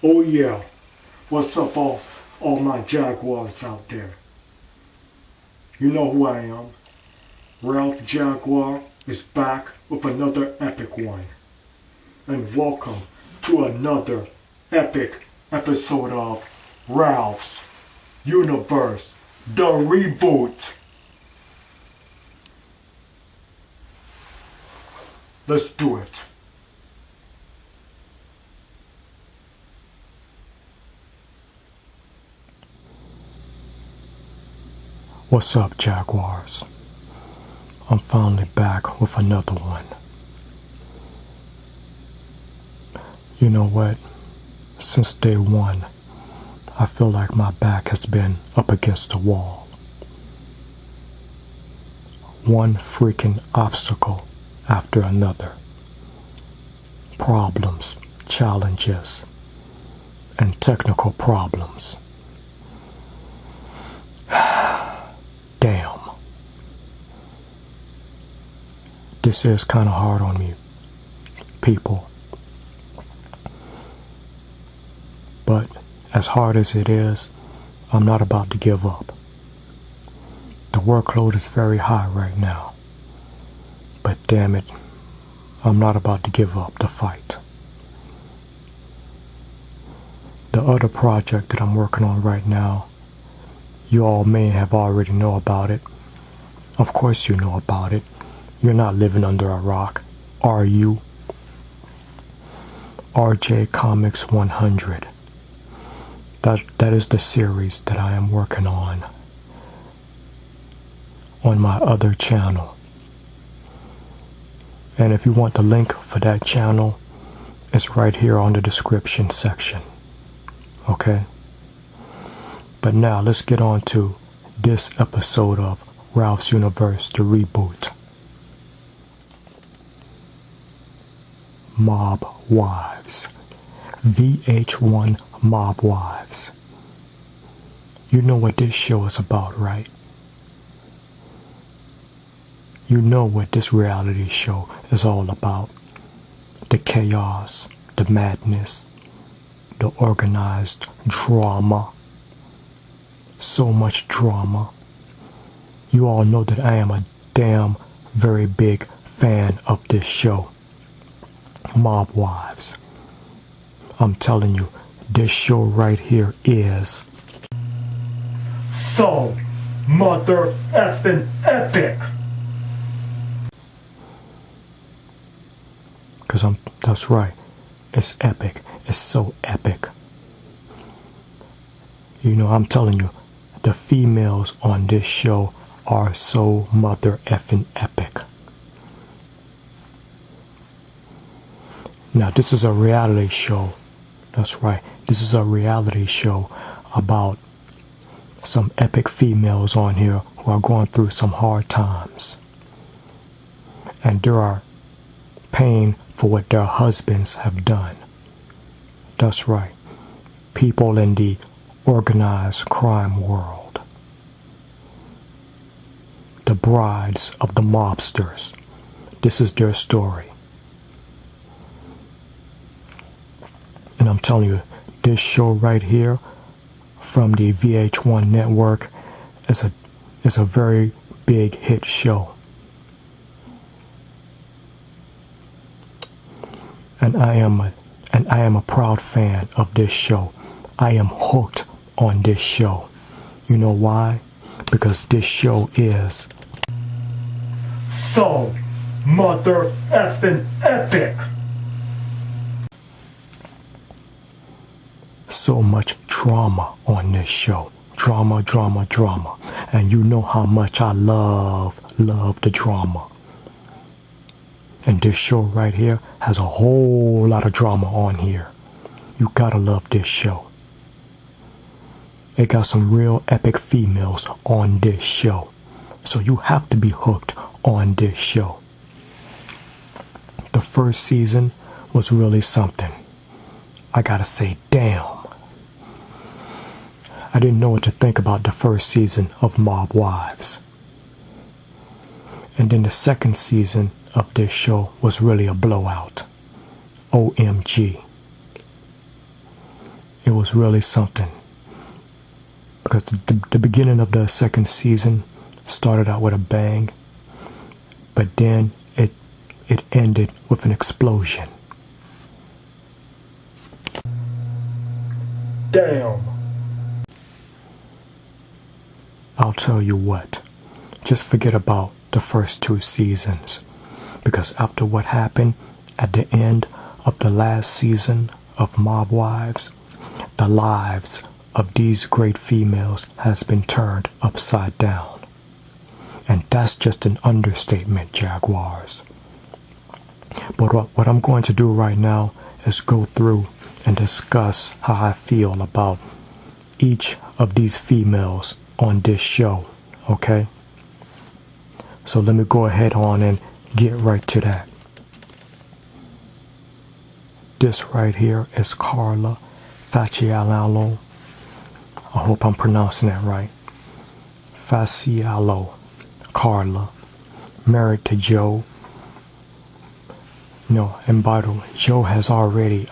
Oh yeah, what's up all my Jaguars out there? You know who I am. Ralph Jaguar is back with another epic one. And welcome to another epic episode of Ralph's Universe, the Reboot. Let's do it. What's up, Jaguars? I'm finally back with another one. You know what? Since day one, I feel like my back has been up against the wall. One freaking obstacle after another. Problems, challenges, and technical problems. Damn. This is kind of hard on me, people. But as hard as it is, I'm not about to give up. The workload is very high right now. But damn it, I'm not about to give up the fight. The other project that I'm working on right now, you all may have already know about it. Of course you know about it. You're not living under a rock, are you? RJ Comics 100. That is the series that I am working on my other channel. And if you want the link for that channel, it's right here on the description section. Okay? But now let's get on to this episode of Ralph's Universe, the Reboot. Mob Wives. VH1 Mob Wives. You know what this show is about, right? You know what this reality show is all about. The chaos, the madness, the organized drama. So much drama. You all know that I am a damn very big fan of this show. Mob Wives. I'm telling you, this show right here is so mother effing epic. That's right, it's epic. It's so epic. You know, I'm telling you, the females on this show are so mother effing epic. Now, this is a reality show. That's right, this is a reality show about some epic females on here who are going through some hard times. And they are paying for what their husbands have done. That's right, people in the organized crime world. The brides of the mobsters. This is their story. And I'm telling you, this show right here from the VH1 network is a very big hit show. And I am a proud fan of this show. I am hooked on this show. You know why? Because this show is so mother effing epic. So much drama on this show. Drama, drama, drama. And you know how much I love the drama. And this show right here has a whole lot of drama on here. You gotta love this show. It got some real epic females on this show. So you have to be hooked on this show. The first season was really something. I gotta say, damn. I didn't know what to think about the first season of Mob Wives. And then the second season of this show was really a blowout. OMG. It was really something. Because the beginning of the second season started out with a bang, but then it ended with an explosion. Damn. I'll tell you what, just forget about the first 2 seasons, because after what happened at the end of the last season of Mob Wives, the lives of these great females has been turned upside down. And that's just an understatement, Jaguars. But what I'm going to do right now is go through and discuss how I feel about each of these females on this show, okay? So let me go ahead on and get right to that. This right here is Carla Facialalo. I hope I'm pronouncing that right. Facialo, Carla, married to Joe. And by the way, Joe has already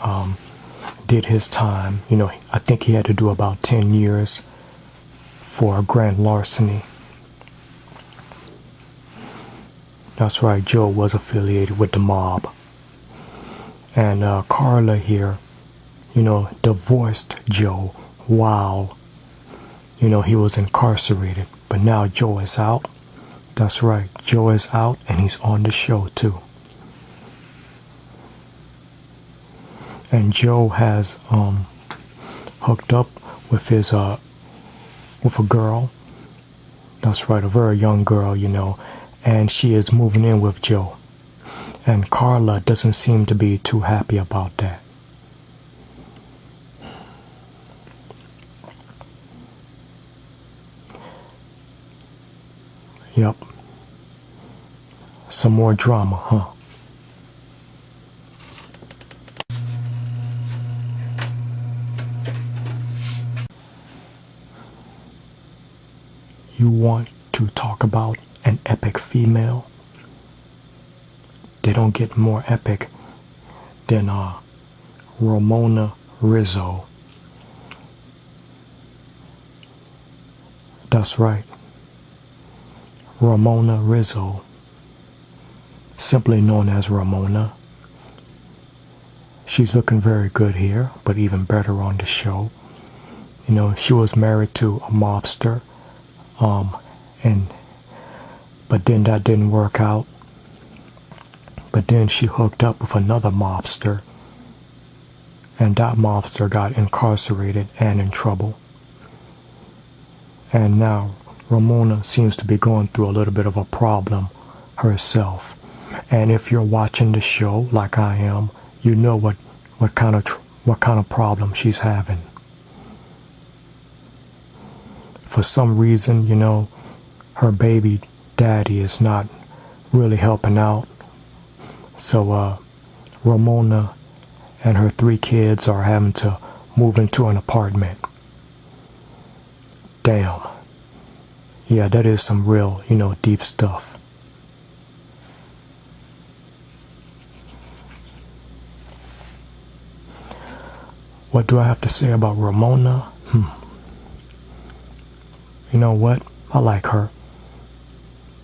did his time. I think he had to do about 10 years for grand larceny. That's right, Joe was affiliated with the mob. And Carla here, divorced Joe while, he was incarcerated. But now Joe is out. That's right, Joe is out and he's on the show too. And Joe has hooked up with his with a girl. That's right, a very young girl, and she is moving in with Joe. And Carla doesn't seem to be too happy about that. Yep. Some more drama, huh? You want to talk about an epic female? They don't get more epic than Ramona Rizzo. That's right. Ramona Rizzo, simply known as Ramona. She's looking very good here, but even better on the show. She was married to a mobster, but then that didn't work out. But then she hooked up with another mobster, and that mobster got incarcerated and in trouble. And now Ramona seems to be going through a little bit of a problem herself. And if you're watching the show like I am, you know what kind of problem she's having. For some reason, her baby daddy is not really helping out. So Ramona and her 3 kids are having to move into an apartment. Damn. Yeah, that is some real, deep stuff. What do I have to say about Ramona? You know what? I like her.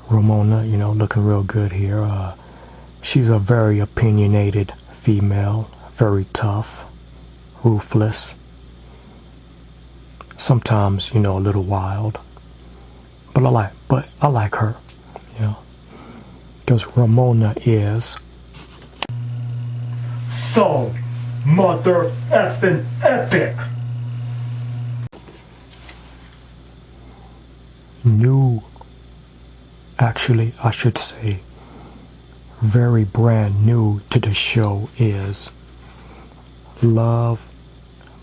Ramona, looking real good here. She's a very opinionated female, very tough, ruthless. Sometimes, a little wild. But I like her, because Ramona is so mother effing epic. Actually, I should say, very brand new to the show is Love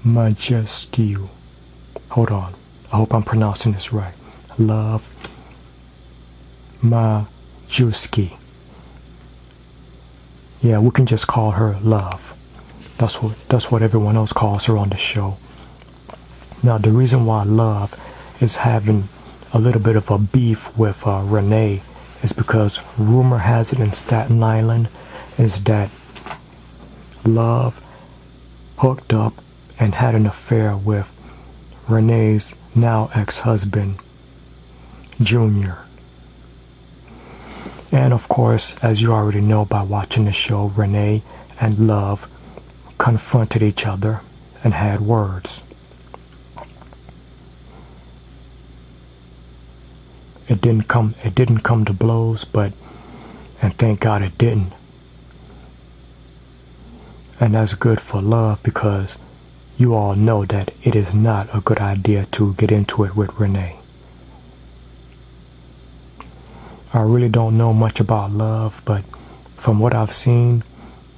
Majesty. Hold on, I hope I'm pronouncing this right. Love Majewski. Yeah, we can just call her Love. That's what everyone else calls her on the show. Now, the reason why Love is having a little bit of a beef with Renee is because rumor has it in Staten Island is that Love hooked up and had an affair with Renee's now ex-husband, Junior. And of course, as you already know by watching the show, Renee and Love confronted each other and had words. It didn't come to blows, and thank God it didn't. And that's good for Love, because you all know that it is not a good idea to get into it with Renee. I really don't know much about Love, but from what I've seen,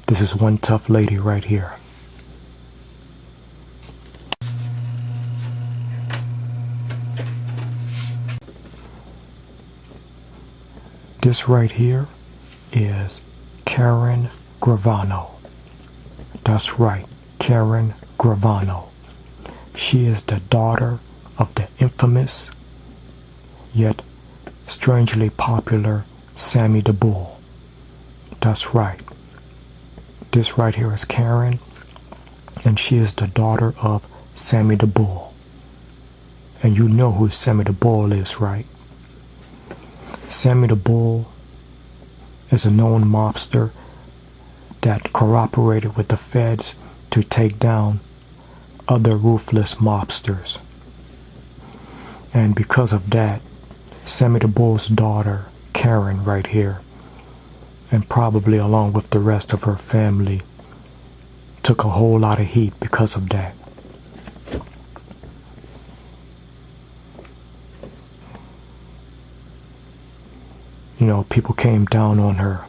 this is one tough lady right here. This right here is Karen Gravano. That's right, Karen Gravano. She is the daughter of the infamous, yet strangely popular Sammy the Bull. That's right. This right here is Karen, and she is the daughter of Sammy the Bull. And you know who Sammy the Bull is, right? Sammy the Bull is a known mobster that cooperated with the feds to take down other ruthless mobsters. And because of that, Sammy the Bull's daughter, Karen, right here, and probably along with the rest of her family, took a whole lot of heat because of that. You know, people came down on her.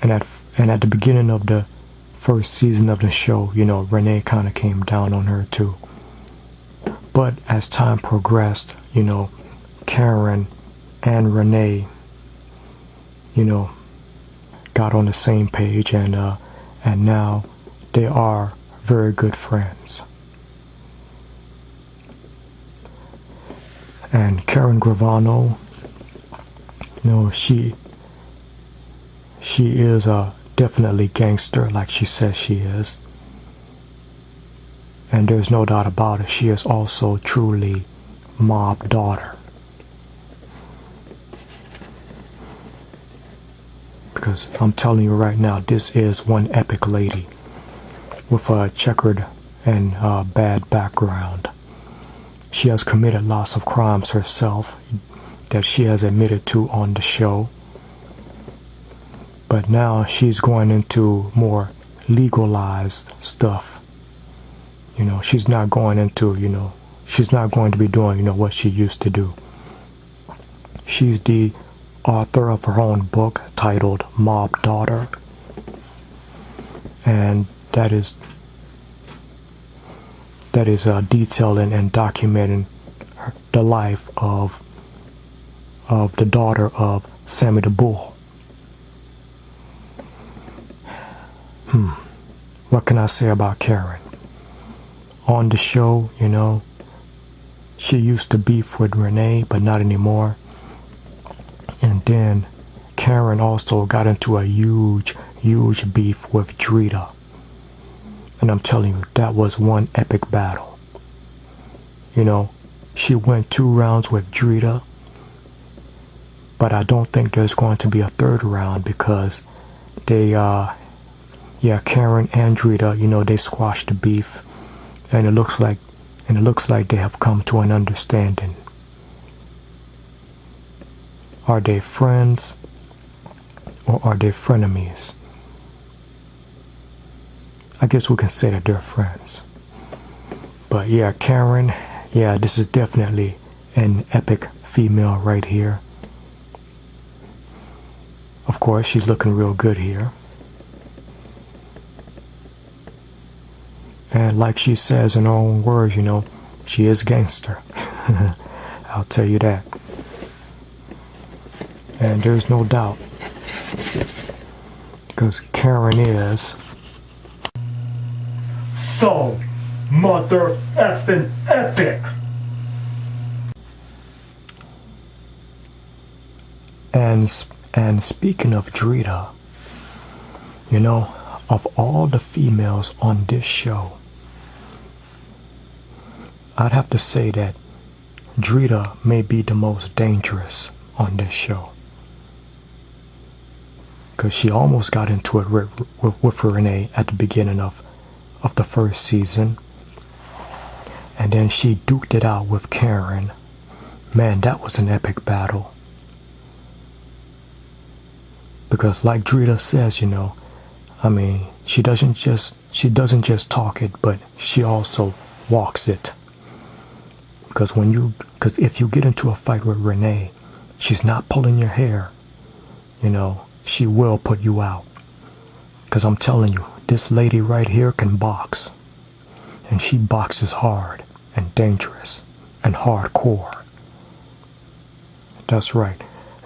And at the beginning of the first season of the show, you know, Renee kind of came down on her too. But as time progressed, you know, Karen and Renee, you know, got on the same page, and now they are very good friends. And Karen Gravano, you know, she is definitely gangster, like she says she is. And there's no doubt about it, she is also truly mob daughter. Because I'm telling you right now, this is one epic lady with a checkered and bad background. She has committed lots of crimes herself that she has admitted to on the show. But now she's going into more legalized stuff. You know, she's not going into, you know, she's not going to be doing, you know, what she used to do. She's the author of her own book titled Mob Daughter. And that is detailing and documenting the life of the daughter of Sammy the Bull. What can I say about Karen? On the show, you know, she used to beef with Renee, but not anymore. And then Karen also got into a huge beef with Drita. And I'm telling you, that was one epic battle. You know, she went 2 rounds with Drita, but I don't think there's going to be a 3rd round, because they Karen and Drita, you know, they squashed the beef, and it looks like they have come to an understanding. Are they friends, or are they frenemies? I guess we can say that they're friends. But yeah, Karen, yeah, this is definitely an epic female right here. Of course, she's looking real good here. And like she says in her own words, you know, she is gangster. I'll tell you that. And there's no doubt. Because Karen is so mother effing epic. And speaking of Drita, you know, of all the females on this show, I'd have to say that Drita may be the most dangerous on this show. Because she almost got into it with Renee at the beginning of the first season. And then she duked it out with Karen. Man, that was an epic battle. Because like Drita says, I mean, she doesn't just talk it, but she also walks it. Because if you get into a fight with Renee, she's not pulling your hair. She will put you out. Because I'm telling you, this lady right here can box. And she boxes hard and dangerous and hardcore. That's right.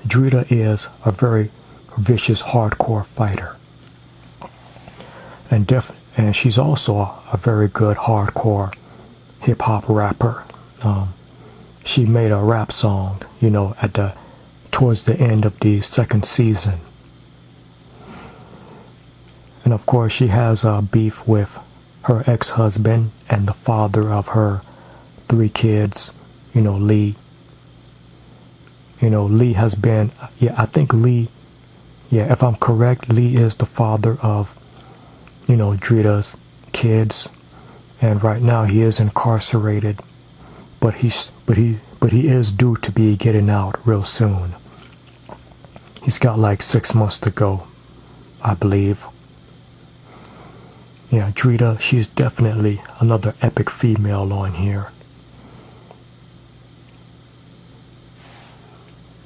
Drita is a very vicious, hardcore fighter. And she's also a very good hardcore hip-hop rapper. She made a rap song, towards the end of the second season. And of course, she has a beef with her ex-husband and the father of her 3 kids, Lee. Lee has been, I think Lee, if I'm correct, Lee is the father of, Drita's kids. And right now he is incarcerated, but he is due to be getting out real soon. He's got like 6 months to go, I believe. Yeah, Drita, she's definitely another epic female on here.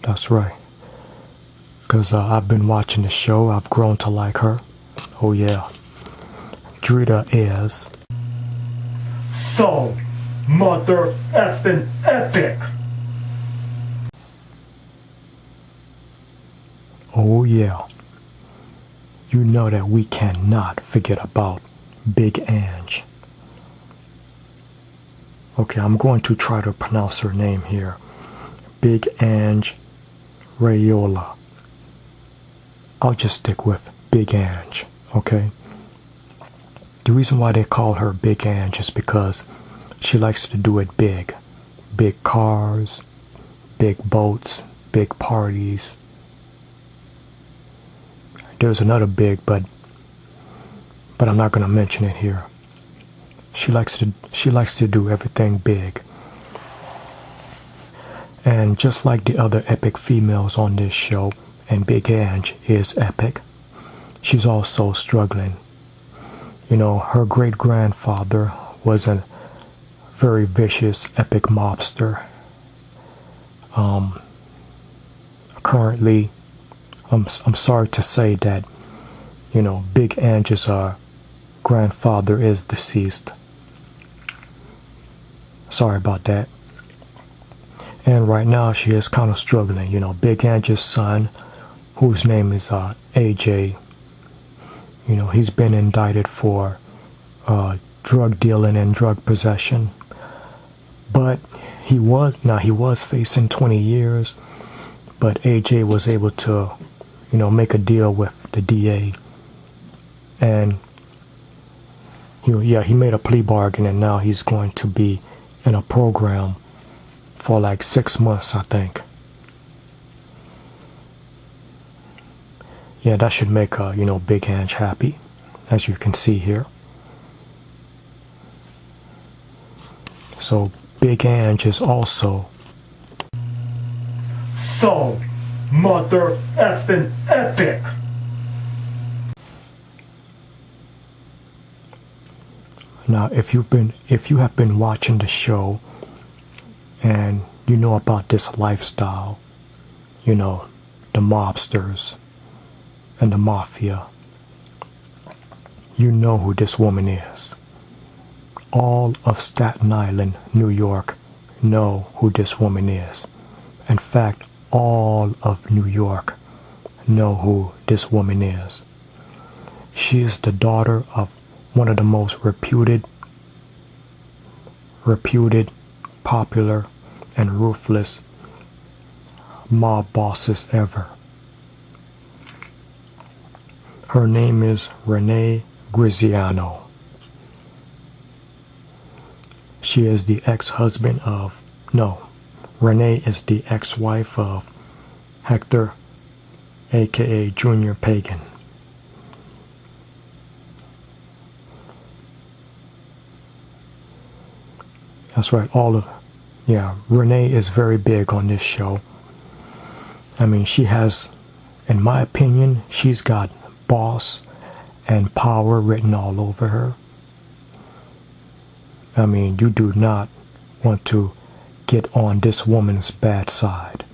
That's right. Because I've been watching the show. I've grown to like her. Oh yeah. Drita is so mother effing epic. Oh yeah. You know that we cannot forget about Big Ange. Okay, I'm going to try to pronounce her name here. Big Ange Rayola. I'll just stick with Big Ange, okay? The reason why they call her Big Ange is because she likes to do it big. Big cars, big boats, big parties. There's another big, but I'm not going to mention it here. She likes to do everything big. And just like the other epic females on this show, and Big Ange is epic, she's also struggling. Her great-grandfather was a very vicious, epic mobster. Currently, I'm sorry to say that, Big Ange's grandfather is deceased. Sorry about that. And right now she is kind of struggling. Big Ange's son, whose name is AJ, he's been indicted for drug dealing and drug possession. But he was facing 20 years, but AJ was able to, make a deal with the DA. And he made a plea bargain, and now he's going to be in a program for like 6 months, I think. Yeah, that should make Big Ange happy, as you can see here. So Big Ange is also so mother effing epic. Now, if you have been watching the show and you know about this lifestyle, the mobsters and the mafia, you know who this woman is. All of Staten Island, New York, know who this woman is. In fact, all of New York know who this woman is. She is the daughter of one of the most reputed, popular, and ruthless mob bosses ever. Her name is Renee Griziano. she is the ex-husband of, no, Renee is the ex-wife of Hector, aka Junior Pagan. That's right, Renee is very big on this show. I mean, she has, in my opinion, she's got boss and power written all over her. I mean, you do not want to get on this woman's bad side.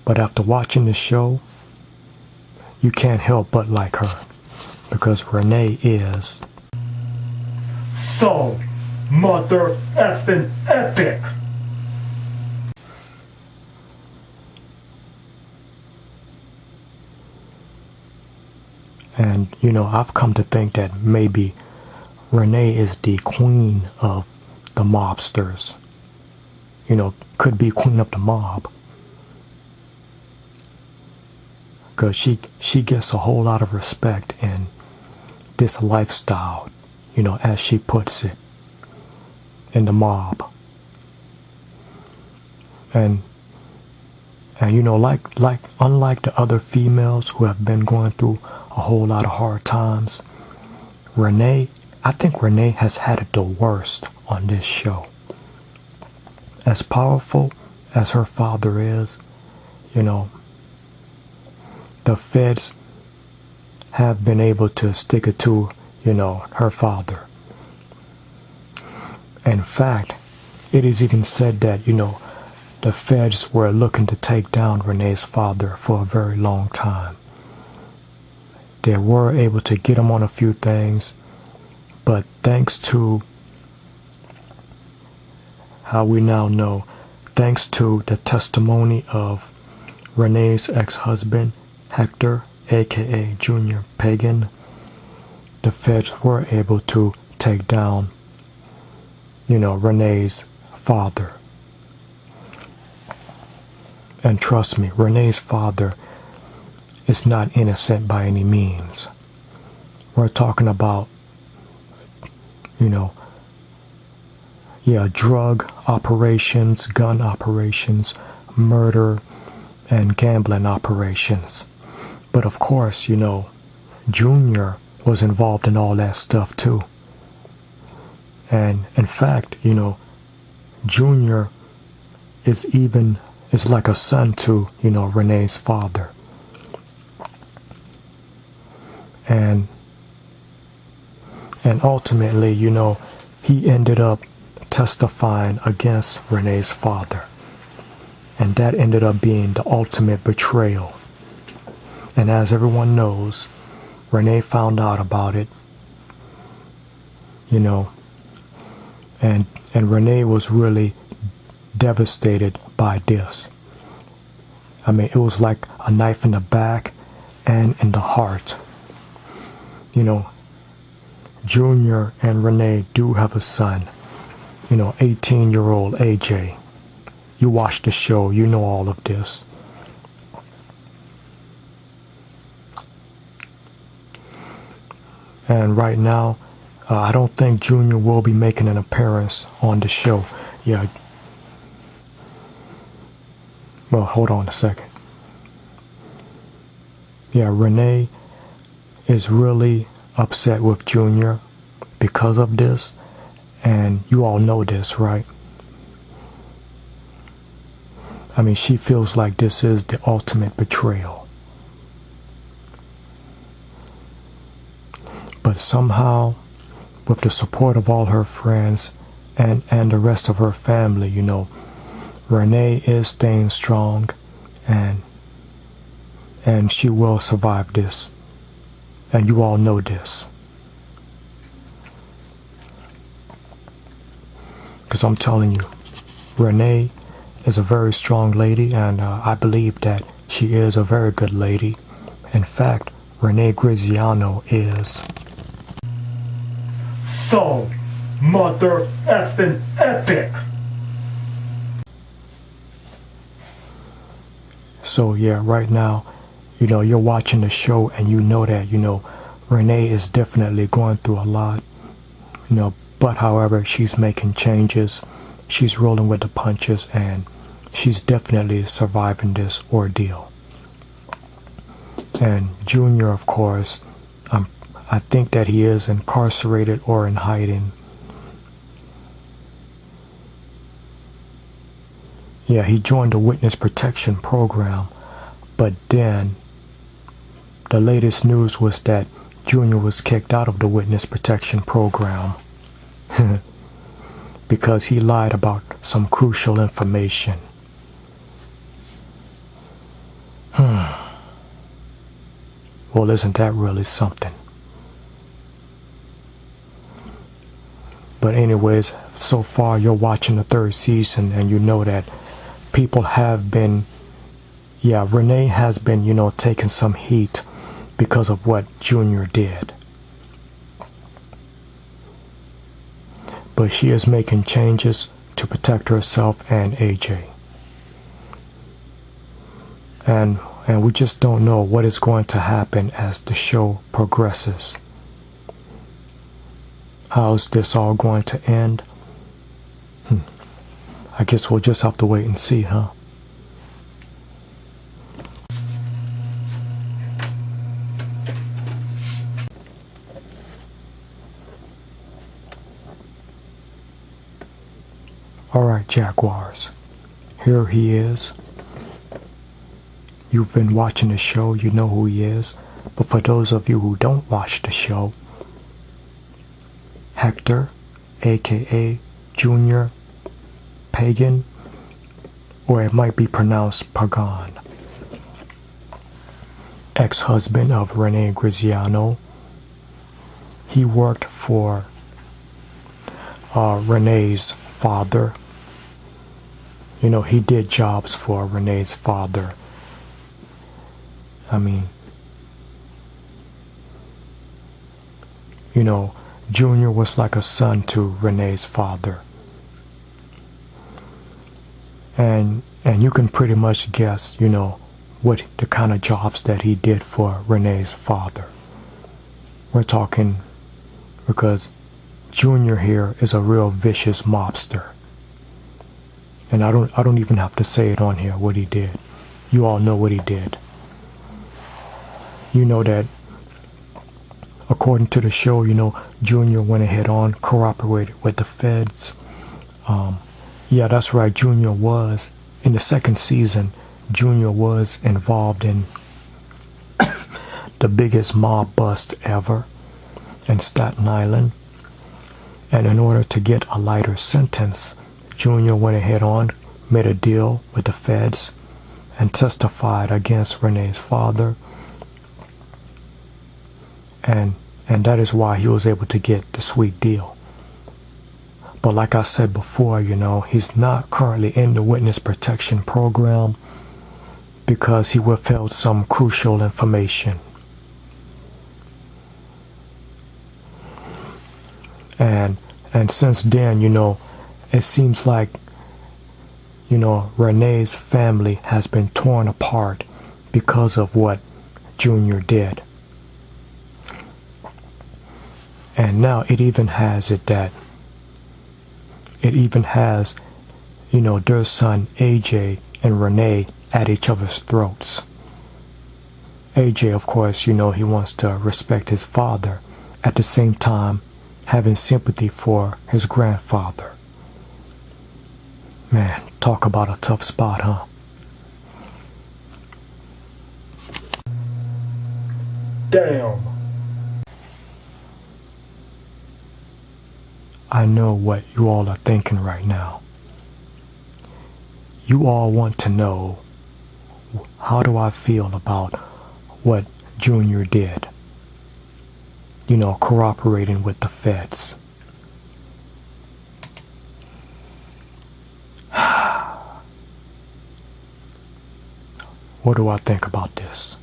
But after watching this show, you can't help but like her, because Renee is so mother effing epic. And, I've come to think that maybe Renee is the queen of the mobsters. Could be queen of the mob. Because she gets a whole lot of respect in this lifestyle, as she puts it, in the mob. And unlike the other females who have been going through a whole lot of hard times, I think Renee has had it the worst on this show. As powerful as her father is, the feds have been able to stick it to, her father. In fact, it is even said that, the feds were looking to take down Renee's father for a very long time. They were able to get him on a few things, but thanks to how we now know, thanks to the testimony of Renee's ex-husband, Hector, aka Junior Pagan, the feds were able to take down, Renee's father. And trust me, Renee's father is not innocent by any means. We're talking about, drug operations, gun operations, murder, and gambling operations. But of course, Junior was involved in all that stuff too. And in fact, Junior is like a son to, Renee's father. And ultimately, he ended up testifying against Renee's father. And that ended up being the ultimate betrayal. And as everyone knows, Renee found out about it, and Renee was really devastated by this. I mean, it was like a knife in the back and in the heart. Junior and Renee do have a son, 18-year-old AJ. You watch the show, you know all of this. And right now, I don't think Junior will be making an appearance on the show. Yeah. Well, hold on a second. Yeah, Renee is really upset with Junior because of this. And you all know this, right? I mean, she feels like this is the ultimate betrayal. But somehow, with the support of all her friends and the rest of her family, Renee is staying strong, and she will survive this. And you all know this. Because I'm telling you, Renee is a very strong lady, and I believe that she is a very good lady. In fact, Renee Graziano is so mother effing epic. So yeah, right now, you're watching the show and you know that, Renee is definitely going through a lot, But however, she's making changes. She's rolling with the punches, and she's definitely surviving this ordeal. And Junior, of course, I think that he is incarcerated or in hiding. Yeah, he joined the witness protection program, but then the latest news was that Junior was kicked out of the witness protection program because he lied about some crucial information. Well, isn't that really something? But anyways, so far you're watching the third season, and you know that people have been, Renee has been, taking some heat because of what Junior did. But she is making changes to protect herself and AJ. And we just don't know what is going to happen as the show progresses. How's this all going to end? I guess we'll just have to wait and see, huh? Alright, Jaguars. Here he is. You've been watching the show, you know who he is. But for those of you who don't watch the show, Hector, aka Junior Pagan, or it might be pronounced Pagan, ex-husband of Renee Graziano. He worked for Renee's father. He did jobs for Renee's father. I mean, Junior was like a son to Renee's father. And you can pretty much guess, what the kind of jobs that he did for Renee's father. We're talking, because Junior here is a real vicious mobster. And I don't even have to say it on here what he did. You all know what he did. You know that according to the show, Junior went ahead on, cooperated with the feds. Yeah, that's right, Junior was, in the second season, Junior was involved in the biggest mob bust ever in Staten Island. And in order to get a lighter sentence, Junior went ahead on, made a deal with the feds, and testified against Renee's father. And that is why he was able to get the sweet deal. But like I said before, he's not currently in the witness protection program because he withheld some crucial information. And since then, it seems like, Renee's family has been torn apart because of what Junior did. And now it even has their son AJ and Renee at each other's throats. AJ, of course, he wants to respect his father, at the same time having sympathy for his grandfather. Man, talk about a tough spot, huh? Damn. I know what you all are thinking right now. You all want to know, how do I feel about what Junior did? Cooperating with the feds. What do I think about this?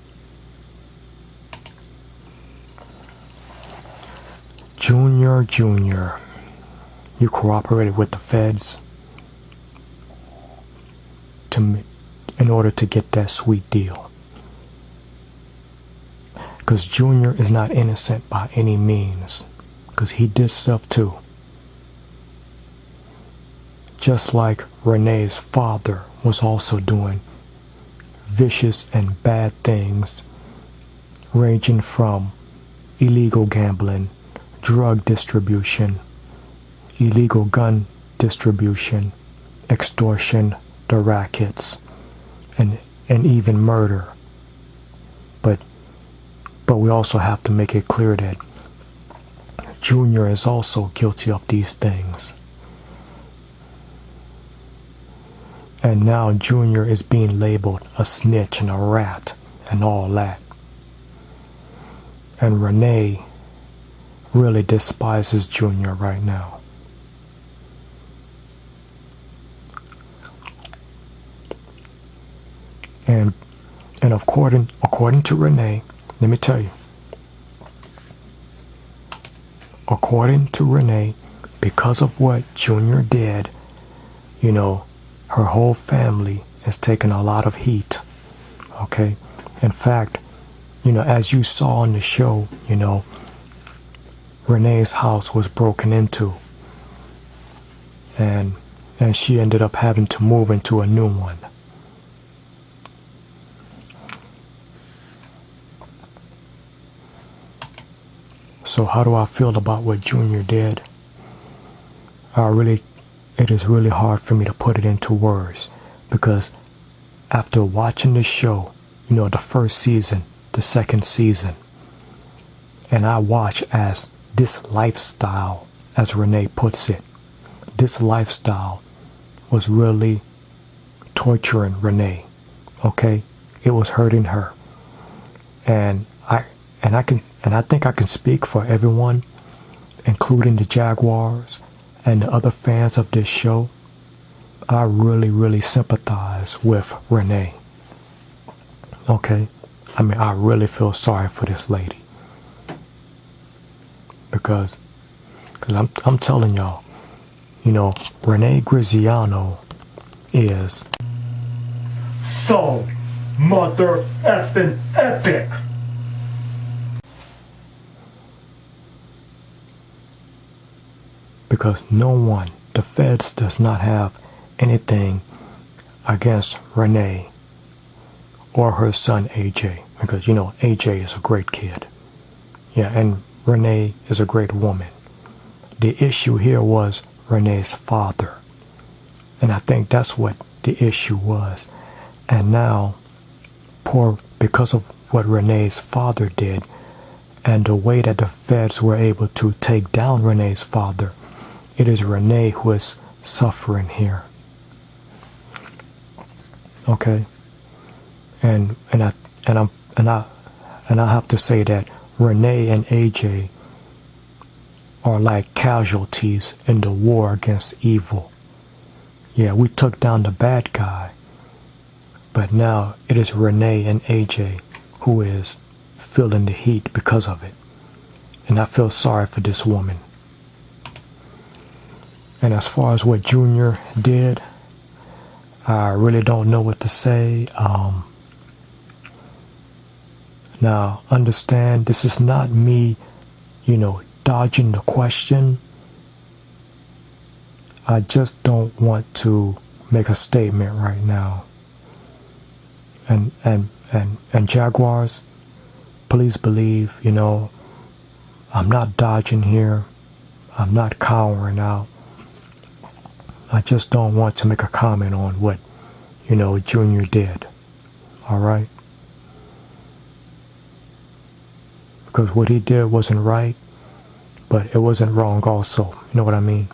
Junior, you cooperated with the feds in order to get that sweet deal. Because Junior is not innocent by any means, because he did stuff too. just like Renee's father was also doing vicious and bad things, ranging from illegal gambling, drug distribution, illegal gun distribution, extortion, the rackets, and even murder. But we also have to make it clear that Junior is also guilty of these things. And now Junior is being labeled a snitch and a rat and all that. And Renee really despises Junior right now. And according to Renee, let me tell you, according to Renee, because of what Junior did, you know, her whole family is taking a lot of heat. Okay? In fact, you know, as you saw on the show, you know, Renee's house was broken into. And she ended up having to move into a new one. So how do I feel about what Junior did? It is really hard for me to put it into words, because after watching the show, you know, the first season, the second season, and I watch as this lifestyle, as Renee puts it, this lifestyle was really torturing Renee. Okay? It was hurting her. And I think I can speak for everyone, including the Jaguars and the other fans of this show. I really sympathize with Renee. Okay? I mean, I really feel sorry for this lady. Because I'm telling y'all, you know, Renee Griziano is so mother effing epic. Because no one, the feds does not have anything against Renee or her son AJ. Because, you know, AJ is a great kid. Yeah, and Renee is a great woman. The issue here was Renee's father. And I think that's what the issue was. And now, because of what Renee's father did, and the way that the feds were able to take down Renee's father, it is Renee who is suffering here. Okay? And I have to say that Renee and AJ are like casualties in the war against evil. Yeah, we took down the bad guy, but now it is Renee and AJ who is feeling the heat because of it. And I feel sorry for this woman. And as far as what Junior did, I really don't know what to say. Now, understand, this is not me, you know, dodging the question. I just don't want to make a statement right now. And Jaguars, please believe, you know, I'm not dodging here. I'm not cowering out. I just don't want to make a comment on what, you know, Junior did. All right? Because what he did wasn't right, but it wasn't wrong also. You know what I mean?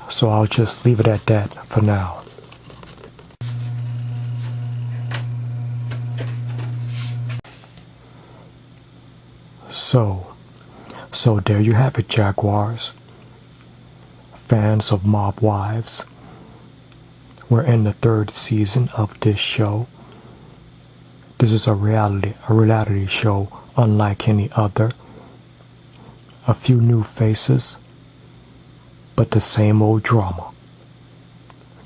So I'll just leave it at that for now. So there you have it, Jaguars. Fans of Mob Wives. We're in the third season of this show. This is a reality show unlike any other. A few new faces, but the same old drama.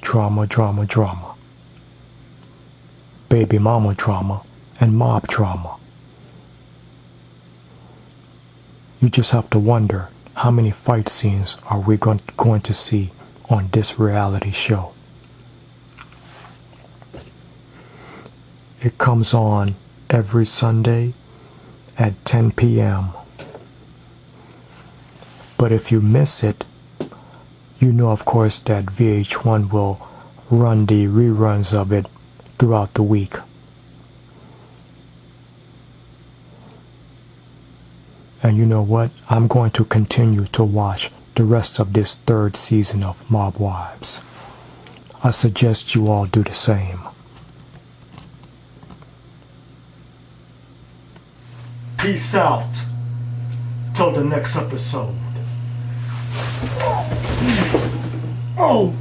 Drama. Baby mama drama and mob drama. You just have to wonder, how many fight scenes are we going to see on this reality show? It comes on every Sunday at 10 p.m. But if you miss it, you know, of course, that VH1 will run the reruns of it throughout the week. And you know what? I'm going to continue to watch the rest of this third season of Mob Wives. I suggest you all do the same. Peace out. Till the next episode. Oh!